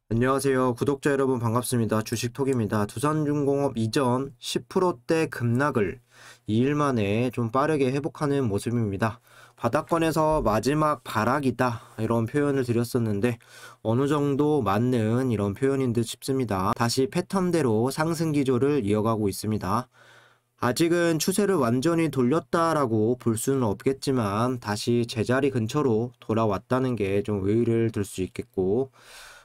안녕하세요. 구독자 여러분 반갑습니다. 주식톡입니다. 두산중공업 이전 10%대 급락을 2일 만에 좀 빠르게 회복하는 모습입니다. 바닥권에서 마지막 발악이다 이런 표현을 드렸었는데 어느 정도 맞는 이런 표현인 듯 싶습니다. 다시 패턴대로 상승 기조를 이어가고 있습니다. 아직은 추세를 완전히 돌렸다라고 볼 수는 없겠지만 다시 제자리 근처로 돌아왔다는 게 좀 의의를 들 수 있겠고,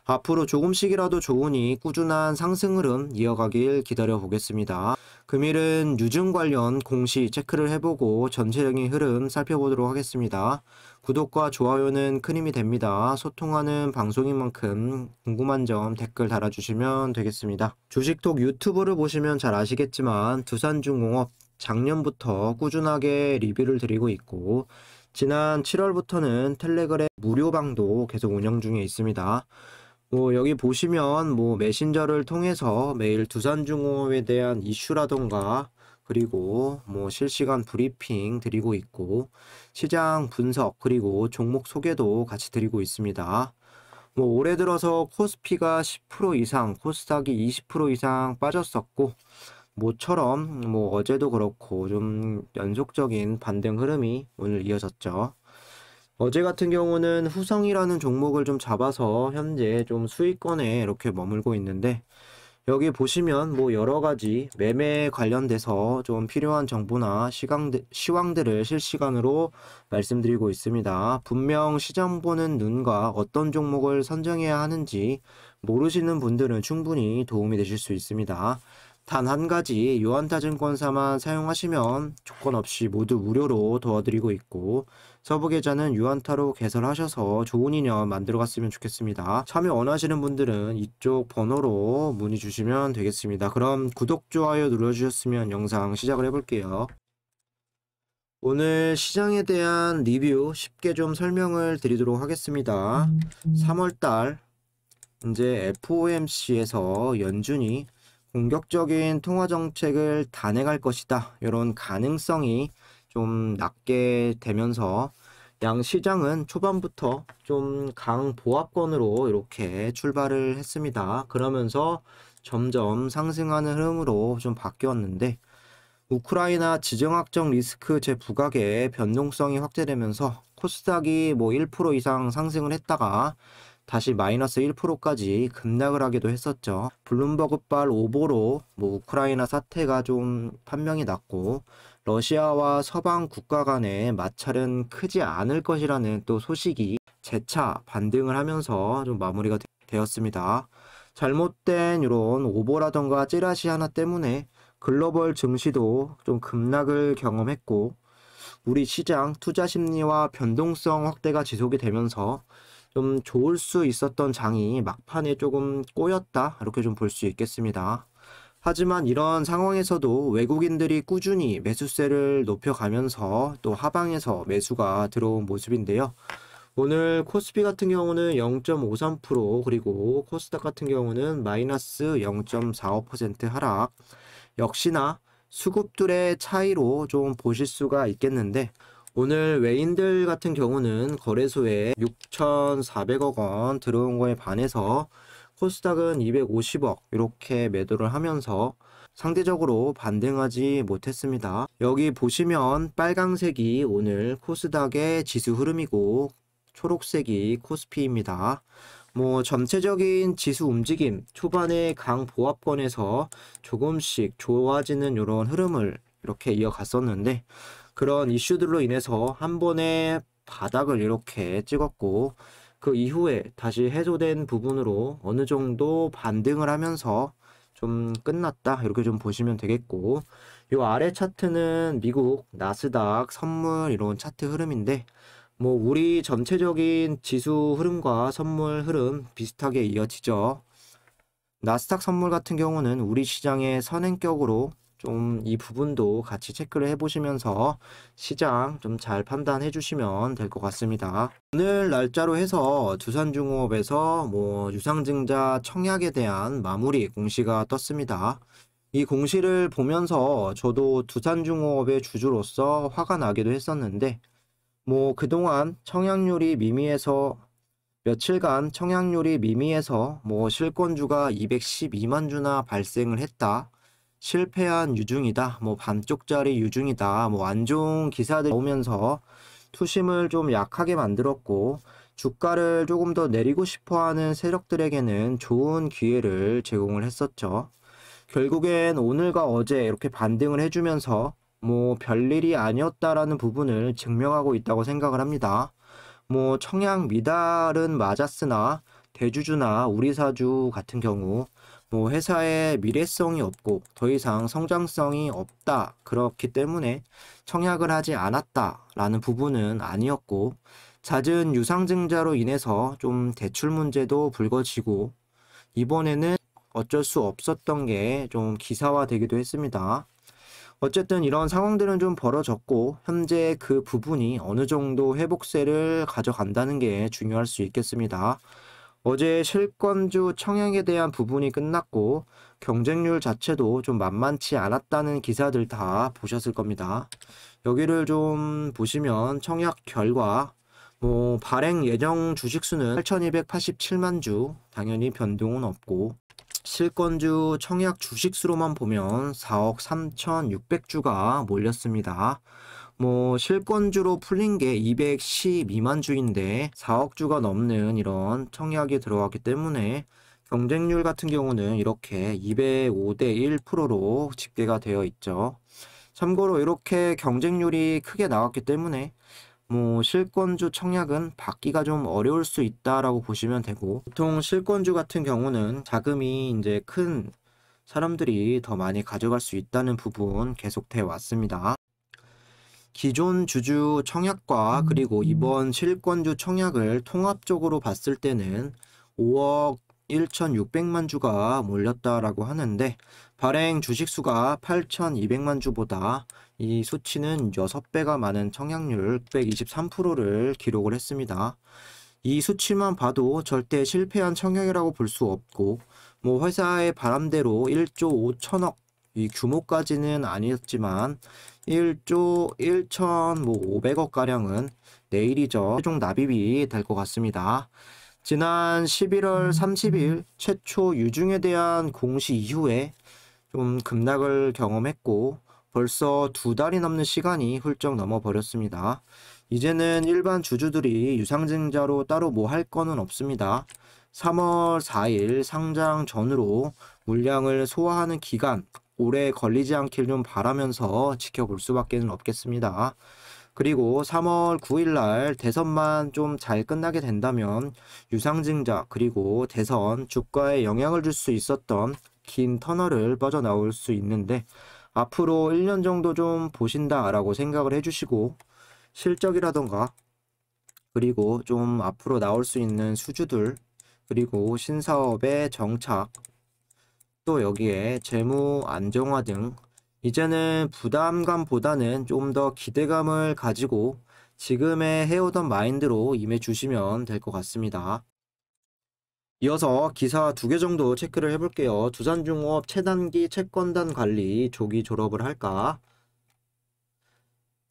앞으로 조금씩이라도 좋으니 꾸준한 상승 흐름 이어가길 기다려 보겠습니다. 금일은 유증 관련 공시 체크를 해보고 전체적인 흐름 살펴보도록 하겠습니다. 구독과 좋아요는 큰 힘이 됩니다. 소통하는 방송인 만큼 궁금한 점 댓글 달아주시면 되겠습니다. 주식톡 유튜브를 보시면 잘 아시겠지만 두산중공업 작년부터 꾸준하게 리뷰를 드리고 있고, 지난 7월부터는 텔레그램 무료방도 계속 운영 중에 있습니다. 여기 보시면 메신저를 통해서 매일 두산중공업에 대한 이슈라던가, 그리고 실시간 브리핑 드리고 있고, 시장 분석 그리고 종목 소개도 같이 드리고 있습니다. 올해 들어서 코스피가 10% 이상, 코스닥이 20% 이상 빠졌었고, 모처럼 어제도 그렇고 좀 연속적인 반등 흐름이 오늘 이어졌죠. 어제 같은 경우는 후성이라는 종목을 좀 잡아서 현재 좀 수익권에 이렇게 머물고 있는데, 여기 보시면 여러 가지 매매 관련돼서 좀 필요한 정보나 시황들을 실시간으로 말씀드리고 있습니다. 분명 시장 보는 눈과 어떤 종목을 선정해야 하는지 모르시는 분들은 충분히 도움이 되실 수 있습니다. 단 한 가지 유한타증권사만 사용하시면 조건 없이 모두 무료로 도와드리고 있고, 서부 계좌는 유한타로 개설하셔서 좋은 인연 만들어 갔으면 좋겠습니다. 참여 원하시는 분들은 이쪽 번호로 문의 주시면 되겠습니다. 그럼 구독, 좋아요 눌러주셨으면 영상 시작을 해볼게요. 오늘 시장에 대한 리뷰 쉽게 좀 설명을 드리도록 하겠습니다. 3월달 이제 FOMC에서 연준이 공격적인 통화 정책을 단행할 것이다, 이런 가능성이 좀 낮게 되면서 양 시장은 초반부터 좀 강보합권으로 이렇게 출발을 했습니다. 그러면서 점점 상승하는 흐름으로 좀 바뀌었는데, 우크라이나 지정학적 리스크 재부각의 변동성이 확대되면서 코스닥이 1% 이상 상승을 했다가 다시 마이너스 1%까지 급락을 하기도 했었죠. 블룸버그발 오보로 우크라이나 사태가 좀 판명이 났고, 러시아와 서방 국가 간의 마찰은 크지 않을 것이라는 또 소식이 재차 반등을 하면서 좀 마무리가 되었습니다. 잘못된 이런 오보라던가 찌라시 하나 때문에 글로벌 증시도 좀 급락을 경험했고, 우리 시장 투자 심리와 변동성 확대가 지속이 되면서 좀 좋을 수 있었던 장이 막판에 조금 꼬였다, 이렇게 좀 볼 수 있겠습니다. 하지만 이런 상황에서도 외국인들이 꾸준히 매수세를 높여가면서 또 하방에서 매수가 들어온 모습인데요. 오늘 코스피 같은 경우는 0.53%, 그리고 코스닥 같은 경우는 마이너스 0.45% 하락. 역시나 수급들의 차이로 좀 보실 수가 있겠는데, 오늘 외인들 같은 경우는 거래소에 6,400억 원 들어온 거에 반해서 코스닥은 250억 이렇게 매도를 하면서 상대적으로 반등하지 못했습니다. 여기 보시면 빨강색이 오늘 코스닥의 지수 흐름이고 초록색이 코스피입니다. 전체적인 지수 움직임, 초반에 강보합권에서 조금씩 좋아지는 이런 흐름을 이렇게 이어갔었는데, 그런 이슈들로 인해서 한 번에 바닥을 이렇게 찍었고, 그 이후에 다시 해소된 부분으로 어느 정도 반등을 하면서 좀 끝났다, 이렇게 좀 보시면 되겠고, 요 아래 차트는 미국 나스닥 선물 이런 차트 흐름인데, 우리 전체적인 지수 흐름과 선물 흐름 비슷하게 이어지죠. 나스닥 선물 같은 경우는 우리 시장의 선행격으로 좀 이 부분도 같이 체크를 해보시면서 시장 좀 잘 판단해 주시면 될 것 같습니다. 오늘 날짜로 해서 두산중공업에서 유상증자 청약에 대한 마무리 공시가 떴습니다. 이 공시를 보면서 저도 두산중공업의 주주로서 화가 나기도 했었는데, 그동안 청약률이 미미해서 며칠간 청약률이 미미해서 실권주가 212만 주나 발생을 했다. 실패한 유중이다. 반쪽짜리 유중이다. 안 좋은 기사들이 나오면서 투심을 좀 약하게 만들었고 주가를 조금 더 내리고 싶어하는 세력들에게는 좋은 기회를 제공을 했었죠. 결국엔 오늘과 어제 이렇게 반등을 해주면서 별일이 아니었다라는 부분을 증명하고 있다고 생각을 합니다. 청약 미달은 맞았으나 대주주나 우리사주 같은 경우 회사의 미래성이 없고 더 이상 성장성이 없다. 그렇기 때문에 청약을 하지 않았다라는 부분은 아니었고 잦은 유상증자로 인해서 좀 대출 문제도 불거지고 이번에는 어쩔 수 없었던 게 좀 기사화되기도 했습니다. 어쨌든 이런 상황들은 좀 벌어졌고 현재 그 부분이 어느 정도 회복세를 가져간다는 게 중요할 수 있겠습니다. 어제 실권주 청약에 대한 부분이 끝났고 경쟁률 자체도 좀 만만치 않았다는 기사들 다 보셨을 겁니다. 여기를 좀 보시면 청약 결과 발행 예정 주식수는 8,287만 주, 당연히 변동은 없고 실권주 청약 주식수로만 보면 4억 3,600주가 몰렸습니다. 실권주로 풀린 게 212만 주인데 4억 주가 넘는 이런 청약이 들어왔기 때문에 경쟁률 같은 경우는 이렇게 205대 1%로 집계가 되어 있죠. 참고로 이렇게 경쟁률이 크게 나왔기 때문에 실권주 청약은 받기가 좀 어려울 수 있다라고 보시면 되고 보통 실권주 같은 경우는 자금이 이제 큰 사람들이 더 많이 가져갈 수 있다는 부분 계속돼 왔습니다. 기존 주주 청약과 그리고 이번 실권주 청약을 통합적으로 봤을 때는 5억 1,600만 주가 몰렸다라고 하는데 발행 주식수가 8,200만 주보다 이 수치는 6배가 많은 청약률 623%를 기록을 했습니다. 이 수치만 봐도 절대 실패한 청약이라고 볼 수 없고 회사의 바람대로 1조 5천억 이 규모까지는 아니었지만 1조 1,500억 가량은 내일이죠. 최종 납입이 될 것 같습니다. 지난 11월 30일 최초 유중에 대한 공시 이후에 좀 급락을 경험했고 벌써 2달이 넘는 시간이 훌쩍 넘어버렸습니다. 이제는 일반 주주들이 유상증자로 따로 할 거는 없습니다. 3월 4일 상장 전으로 물량을 소화하는 기간 오래 걸리지 않길 좀 바라면서 지켜볼 수밖에 없겠습니다. 그리고 3월 9일 날 대선만 좀 잘 끝나게 된다면 유상증자 그리고 대선 주가에 영향을 줄 수 있었던 긴 터널을 빠져나올 수 있는데 앞으로 1년 정도 좀 보신다라고 생각을 해주시고 실적이라던가 그리고 좀 앞으로 나올 수 있는 수주들 그리고 신사업의 정착 또 여기에 재무 안정화 등 이제는 부담감보다는 좀 더 기대감을 가지고 지금의 해오던 마인드로 임해 주시면 될 것 같습니다. 이어서 기사 2개 정도 체크를 해볼게요. 두산중업 최단기 채권단 관리 조기 졸업을 할까?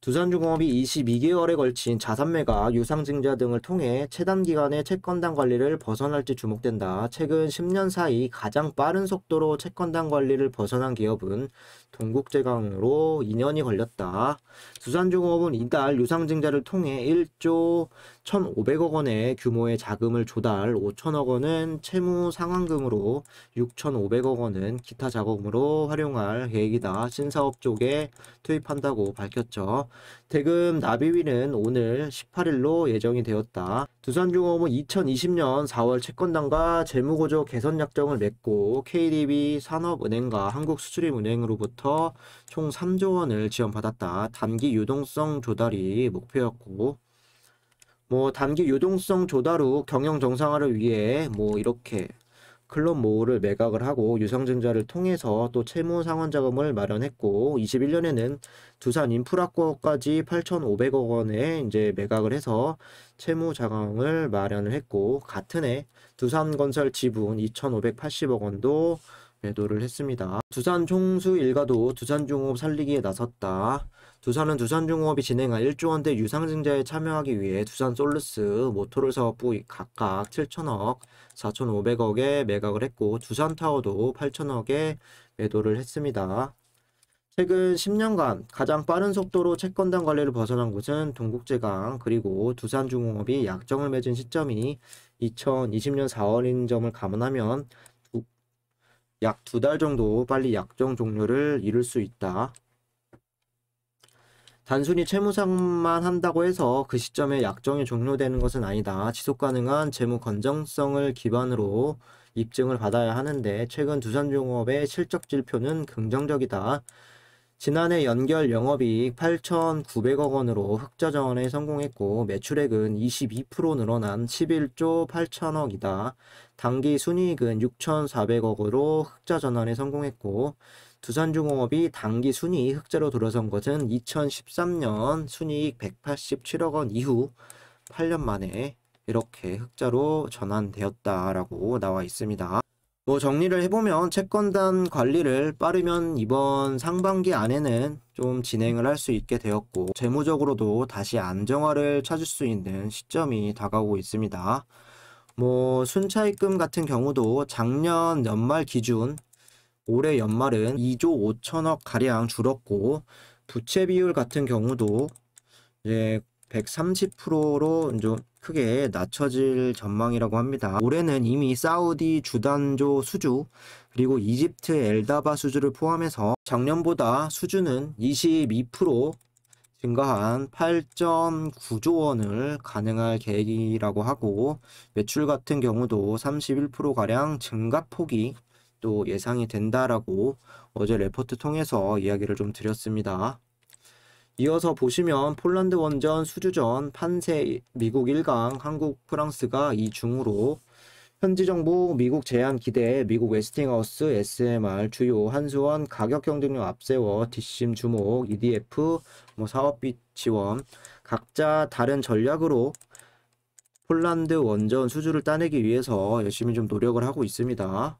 두산중공업이 22개월에 걸친 자산 매각, 유상증자 등을 통해 최단기간에 채권단 관리를 벗어날지 주목된다. 최근 10년 사이 가장 빠른 속도로 채권단 관리를 벗어난 기업은 동국제강으로 2년이 걸렸다. 두산중공업은 이달 유상증자를 통해 1조 1,500억 원의 규모의 자금을 조달, 5천억 원은 채무 상환금으로 6,500억 원은 기타 자금으로 활용할 계획이다. 신사업 쪽에 투입한다고 밝혔죠. 대금 납입일은 오늘 18일로 예정이 되었다. 두산중공업은 2020년 4월 채권단과 재무구조 개선 약정을 맺고 KDB 산업은행과 한국수출입은행으로부터 총 3조 원을 지원받았다. 단기 유동성 조달이 목표였고 단기 유동성 조달 후 경영 정상화를 위해 이렇게 클럽 모호를 매각을 하고 유상증자를 통해서 또 채무 상환 자금을 마련했고 21년에는 두산 인프라코까지 8,500억 원에 이제 매각을 해서 채무 자금을 마련을 했고 같은 해 두산건설 지분 2,580억 원도 매도를 했습니다. 두산 총수 일가도 두산중공업 살리기에 나섰다. 두산은 두산중공업이 진행한 1조 원대 유상증자에 참여하기 위해 두산솔루스, 모토를 사업부 각각 7천억, 4,500억에 매각을 했고 두산타워도 8천억에 매도를 했습니다. 최근 10년간 가장 빠른 속도로 채권단 관리를 벗어난 곳은 동국제강, 그리고 두산중공업이 약정을 맺은 시점이 2020년 4월인 점을 감안하면 약 2달 정도 빨리 약정 종료를 이룰 수 있다. 단순히 채무상만 한다고 해서 그 시점에 약정이 종료되는 것은 아니다. 지속가능한 재무 건전성을 기반으로 입증을 받아야 하는데 최근 두산중공업의 실적 지표는 긍정적이다. 지난해 연결 영업이익 8,900억 원으로 흑자 전환에 성공했고 매출액은 22% 늘어난 11조 8천억이다. 당기 순이익은 6,400억으로 흑자 전환에 성공했고 두산중공업이 당기 순이익 흑자로 돌아선 것은 2013년 순이익 187억 원 이후 8년 만에 이렇게 흑자로 전환되었다라고 나와 있습니다. 정리를 해보면 채권단 관리를 빠르면 이번 상반기 안에는 좀 진행을 할 수 있게 되었고 재무적으로도 다시 안정화를 찾을 수 있는 시점이 다가오고 있습니다. 순차입금 같은 경우도 작년 연말 기준 올해 연말은 2조 5천억 가량 줄었고 부채 비율 같은 경우도 이제 130%로 좀 크게 낮춰질 전망이라고 합니다. 올해는 이미 사우디 주단조 수주 그리고 이집트 엘다바 수주를 포함해서 작년보다 수주는 22% 증가한 8.9조 원을 가능할 계획이라고 하고 매출 같은 경우도 31%가량 증가폭이 또 예상이 된다라고 어제 레포트 통해서 이야기를 좀 드렸습니다. 이어서 보시면 폴란드 원전 수주전 판세 미국 1강 한국 프랑스가 2중으로 현지 정부 미국 제한 기대 미국 웨스팅하우스 SMR 주요 한수원 가격 경쟁력 앞세워 뒷심 주목 EDF 사업비 지원 각자 다른 전략으로 폴란드 원전 수주를 따내기 위해서 열심히 좀 노력을 하고 있습니다.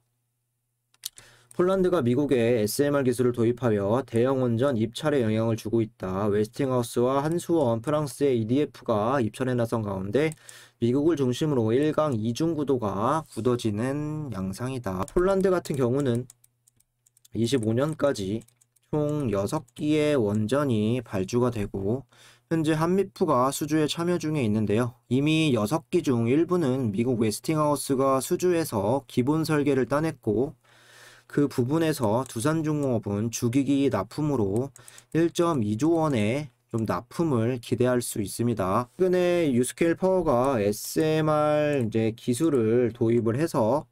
폴란드가 미국에 SMR 기술을 도입하여 대형 원전 입찰에 영향을 주고 있다. 웨스팅하우스와 한수원, 프랑스의 EDF가 입찰에 나선 가운데 미국을 중심으로 1강 2중 구도가 굳어지는 양상이다. 폴란드 같은 경우는 25년까지 총 6기의 원전이 발주가 되고 현재 한미프가 수주에 참여 중에 있는데요. 이미 6기 중 일부는 미국 웨스팅하우스가 수주해서 기본 설계를 따냈고 그 부분에서 두산중공업은 주기기 납품으로 1.2조 원의 좀 납품을 기대할 수 있습니다. 최근에 유스케일 파워가 SMR 기술을 도입을 해서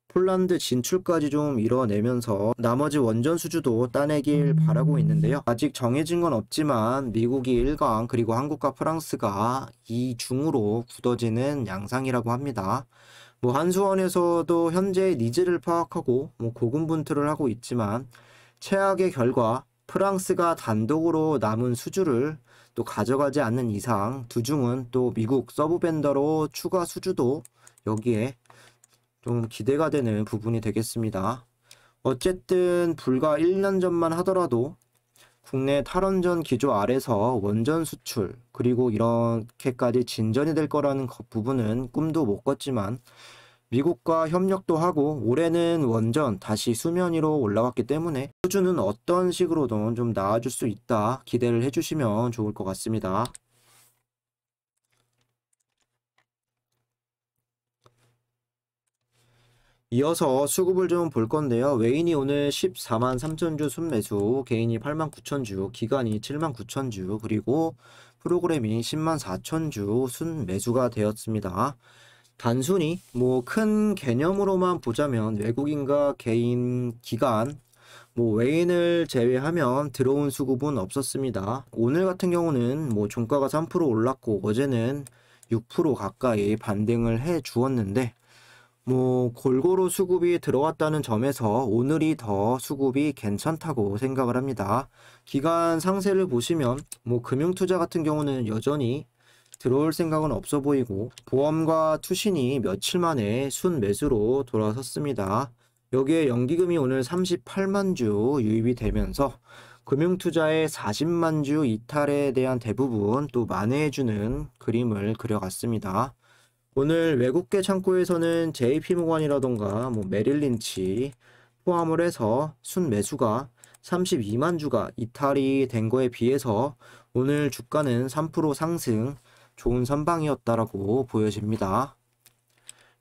폴란드 진출까지 좀 이뤄내면서 나머지 원전 수주도 따내길 바라고 있는데요. 아직 정해진 건 없지만 미국이 1강 그리고 한국과 프랑스가 2중으로 굳어지는 양상이라고 합니다. 한수원에서도 현재 니즈를 파악하고 고군분투를 하고 있지만 최악의 결과 프랑스가 단독으로 남은 수주를 또 가져가지 않는 이상 두중은 또 미국 서브벤더로 추가 수주도 여기에 좀 기대가 되는 부분이 되겠습니다. 어쨌든 불과 1년 전만 하더라도 국내 탈원전 기조 아래서 원전 수출 그리고 이렇게까지 진전이 될 거라는 부분은 꿈도 못 꿨지만 미국과 협력도 하고 올해는 원전 다시 수면 위로 올라갔기 때문에 수주는 어떤 식으로든 좀 나아질 수 있다 기대를 해주시면 좋을 것 같습니다. 이어서 수급을 좀 볼 건데요. 외인이 오늘 14만 3천주 순매수, 개인이 8만 9천주, 기관이 7만 9천주, 그리고 프로그램이 10만 4천주 순매수가 되었습니다. 단순히 큰 개념으로만 보자면 외국인과 개인, 기관, 외인을 제외하면 들어온 수급은 없었습니다. 오늘 같은 경우는 종가가 3% 올랐고 어제는 6% 가까이 반등을 해 주었는데 골고루 수급이 들어왔다는 점에서 오늘이 더 수급이 괜찮다고 생각을 합니다. 기간 상세를 보시면 금융투자 같은 경우는 여전히 들어올 생각은 없어 보이고 보험과 투신이 며칠 만에 순매수로 돌아섰습니다. 여기에 연기금이 오늘 38만 주 유입이 되면서 금융투자의 40만 주 이탈에 대한 대부분 또 만회해주는 그림을 그려갔습니다. 오늘 외국계 창구에서는 JP모건이라던가 메릴린치 포함을 해서 순매수가 32만 주가 이탈이 된 거에 비해서 오늘 주가는 3% 상승, 좋은 선방이었다라고 보여집니다.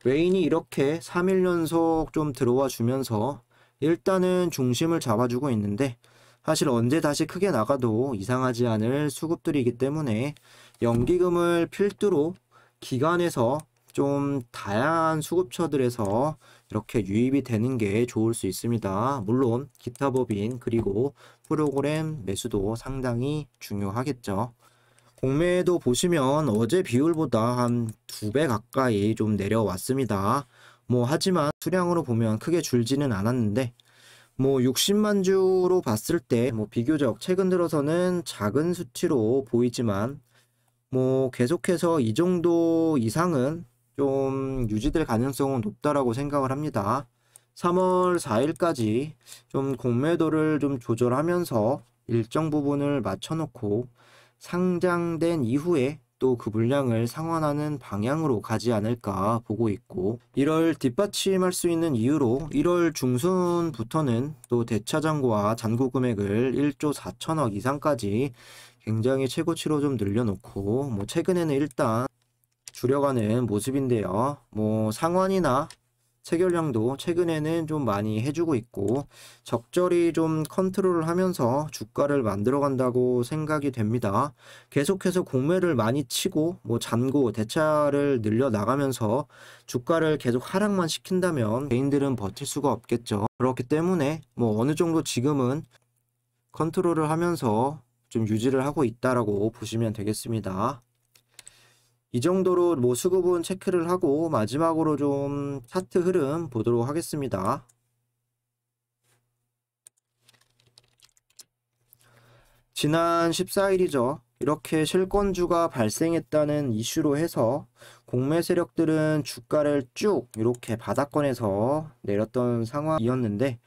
외인이 이렇게 3일 연속 좀 들어와 주면서 일단은 중심을 잡아주고 있는데, 사실 언제 다시 크게 나가도 이상하지 않을 수급들이기 때문에 연기금을 필두로 기관에서 좀 다양한 수급처들에서 이렇게 유입이 되는 게 좋을 수 있습니다. 물론 기타 법인 그리고 프로그램 매수도 상당히 중요하겠죠. 공매도 보시면 어제 비율보다 한 2배 가까이 좀 내려왔습니다. 하지만 수량으로 보면 크게 줄지는 않았는데 60만 주로 봤을 때 비교적 최근 들어서는 작은 수치로 보이지만 계속해서 이 정도 이상은 좀 유지될 가능성은 높다라고 생각을 합니다. 3월 4일까지 좀 공매도를 좀 조절하면서 일정 부분을 맞춰놓고 상장된 이후에 또 그 물량을 상환하는 방향으로 가지 않을까 보고 있고, 이를 뒷받침할 수 있는 이유로 1월 중순부터는 또 대차장고와 잔고 금액을 1조 4천억 이상까지 굉장히 최고치로 좀 늘려놓고 최근에는 일단 줄여가는 모습인데요. 상환이나 체결량도 최근에는 좀 많이 해주고 있고 적절히 좀 컨트롤을 하면서 주가를 만들어 간다고 생각이 됩니다. 계속해서 공매를 많이 치고 잔고 대차를 늘려 나가면서 주가를 계속 하락만 시킨다면 개인들은 버틸 수가 없겠죠. 그렇기 때문에 어느 정도 지금은 컨트롤을 하면서 좀 유지를 하고 있다라고 보시면 되겠습니다. 이 정도로 수급은 체크를 하고 마지막으로 좀 차트 흐름 보도록 하겠습니다. 지난 14일이죠. 이렇게 실권주가 발생했다는 이슈로 해서 공매 세력들은 주가를 쭉 이렇게 바닥권에서 내렸던 상황이었는데,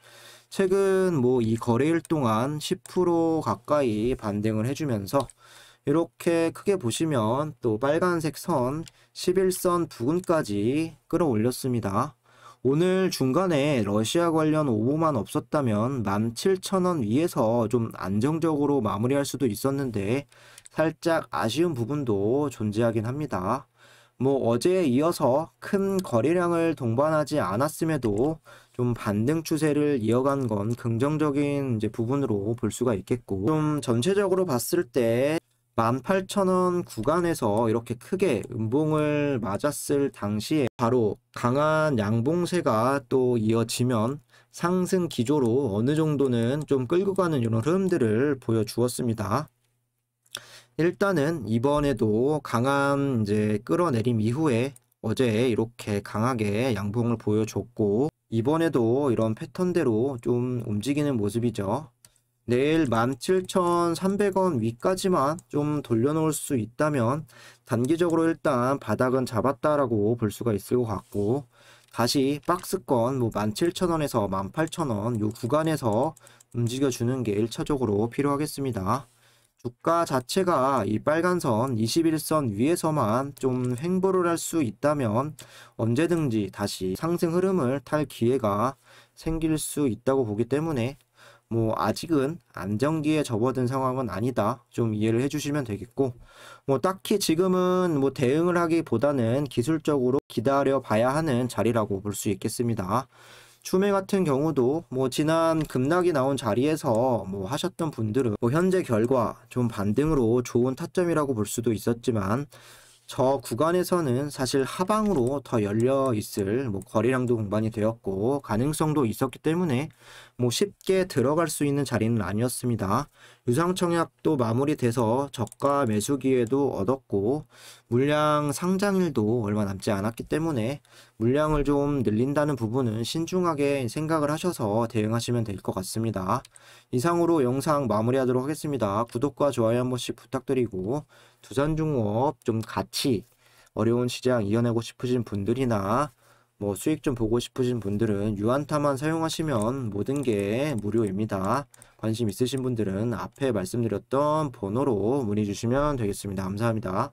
최근 이 거래일 동안 10% 가까이 반등을 해주면서 이렇게 크게 보시면 또 빨간색 선 11선 부근까지 끌어올렸습니다. 오늘 중간에 러시아 관련 오보만 없었다면 17,000원 위에서 좀 안정적으로 마무리할 수도 있었는데 살짝 아쉬운 부분도 존재하긴 합니다. 어제에 이어서 큰 거래량을 동반하지 않았음에도 좀 반등 추세를 이어간 건 긍정적인 부분으로 볼 수가 있겠고, 좀 전체적으로 봤을 때 18,000원 구간에서 이렇게 크게 음봉을 맞았을 당시에 바로 강한 양봉세가 또 이어지면 상승 기조로 어느 정도는 좀 끌고 가는 이런 흐름들을 보여주었습니다. 일단은 이번에도 강한 끌어내림 이후에 어제 이렇게 강하게 양봉을 보여줬고, 이번에도 이런 패턴대로 좀 움직이는 모습이죠. 내일 17,300원 위까지만 좀 돌려놓을 수 있다면 단기적으로 일단 바닥은 잡았다라고 볼 수가 있을 것 같고, 다시 박스권 17,000원에서 18,000원 요 구간에서 움직여주는 게 1차적으로 필요하겠습니다. 주가 자체가 이 빨간선 21선 위에서만 좀 횡보를 할 수 있다면 언제든지 다시 상승 흐름을 탈 기회가 생길 수 있다고 보기 때문에 아직은 안정기에 접어든 상황은 아니다. 좀 이해를 해주시면 되겠고, 딱히 지금은 대응을 하기보다는 기술적으로 기다려 봐야 하는 자리라고 볼 수 있겠습니다. 추매 같은 경우도 지난 급락이 나온 자리에서 하셨던 분들은 현재 결과 좀 반등으로 좋은 타점이라고 볼 수도 있었지만, 저 구간에서는 사실 하방으로 더 열려 있을 거래량도 공반이 되었고 가능성도 있었기 때문에 쉽게 들어갈 수 있는 자리는 아니었습니다. 유상청약도 마무리돼서 저가 매수 기회도 얻었고 물량 상장일도 얼마 남지 않았기 때문에 물량을 좀 늘린다는 부분은 신중하게 생각을 하셔서 대응하시면 될 것 같습니다. 이상으로 영상 마무리하도록 하겠습니다. 구독과 좋아요 한 번씩 부탁드리고, 두산중업 좀 같이 어려운 시장 이겨내고 싶으신 분들이나 뭐 수익 좀 보고 싶으신 분들은 유한타만 사용하시면 모든 게 무료입니다. 관심 있으신 분들은 앞에 말씀드렸던 번호로 문의 주시면 되겠습니다. 감사합니다.